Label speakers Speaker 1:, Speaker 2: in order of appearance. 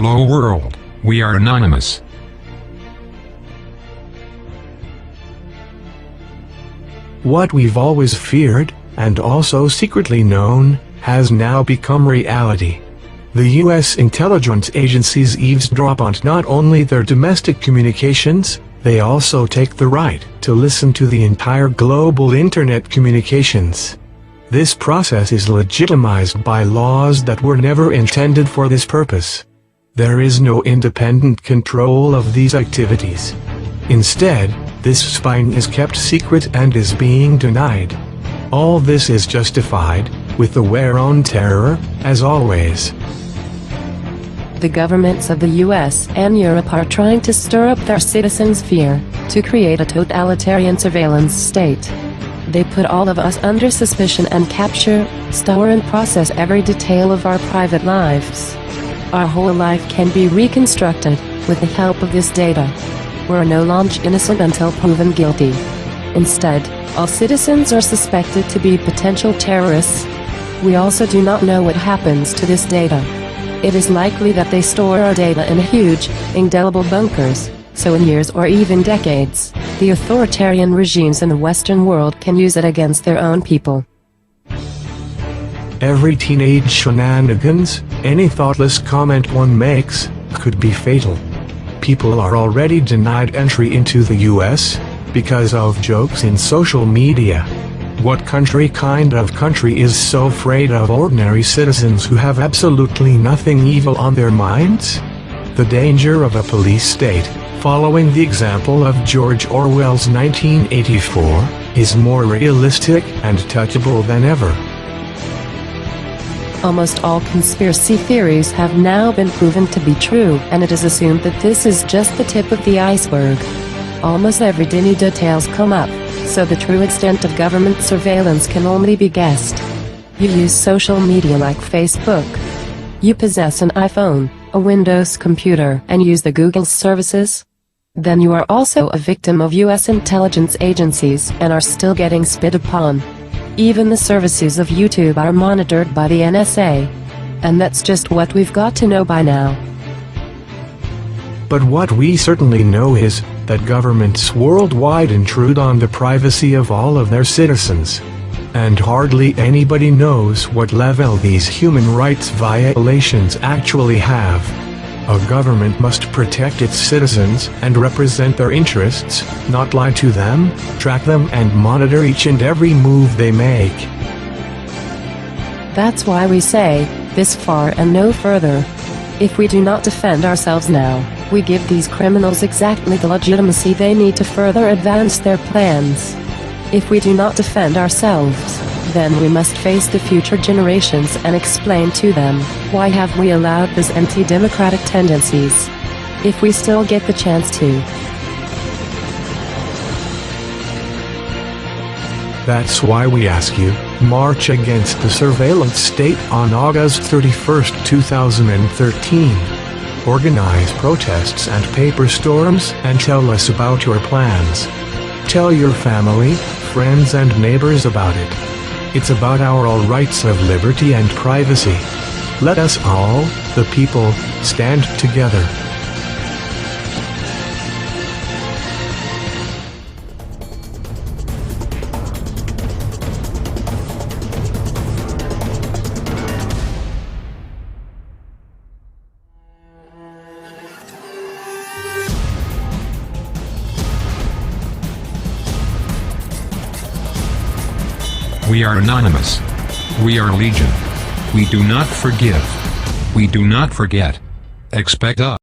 Speaker 1: Hello world, we are anonymous.
Speaker 2: What we've always feared, and also secretly known, has now become reality. The U.S. intelligence agencies eavesdrop on not only their domestic communications, they also take the right to listen to the entire global internet communications. This process is legitimized by laws that were never intended for this purpose. There is no independent control of these activities. Instead, this spying is kept secret and is being denied. All this is justified, with the war on terror, as always.
Speaker 3: The governments of the US and Europe are trying to stir up their citizens' fear, to create a totalitarian surveillance state. They put all of us under suspicion and capture, store and process every detail of our private lives. Our whole life can be reconstructed, with the help of this data. We're no longer innocent until proven guilty. Instead, all citizens are suspected to be potential terrorists. We also do not know what happens to this data. It is likely that they store our data in huge, indelible bunkers, so in years or even decades, the authoritarian regimes in the Western world can use it against their own people.
Speaker 2: Every teenage shenanigans, any thoughtless comment one makes, could be fatal. People are already denied entry into the US, because of jokes in social media. What kind of country is so afraid of ordinary citizens who have absolutely nothing evil on their minds? The danger of a police state, following the example of George Orwell's 1984, is more realistic and touchable than ever.
Speaker 3: Almost all conspiracy theories have now been proven to be true, and it is assumed that this is just the tip of the iceberg. Almost every tiny details come up, so the true extent of government surveillance can only be guessed. You use social media like Facebook. You possess an iPhone, a Windows computer, and use the Google services. Then you are also a victim of US intelligence agencies and are still getting spit upon. Even the services of YouTube are monitored by the NSA. And that's just what we've got to know by now.
Speaker 2: But what we certainly know is that governments worldwide intrude on the privacy of all of their citizens. And hardly anybody knows what level these human rights violations actually have. A government must protect its citizens and represent their interests, not lie to them, track them and monitor each and every move they make.
Speaker 3: That's why we say, this far and no further. If we do not defend ourselves now, we give these criminals exactly the legitimacy they need to further advance their plans. If we do not defend ourselves, then we must face the future generations and explain to them, why have we allowed these anti-democratic tendencies? If we still get the chance to.
Speaker 2: That's why we ask you, march against the surveillance state on August 31st, 2013. Organize protests and paper storms and tell us about your plans. Tell your family, friends and neighbors about it. It's about our all rights of liberty and privacy. Let us all, the people, stand together.
Speaker 1: We are anonymous. We are legion. We do not forgive. We do not forget. Expect us.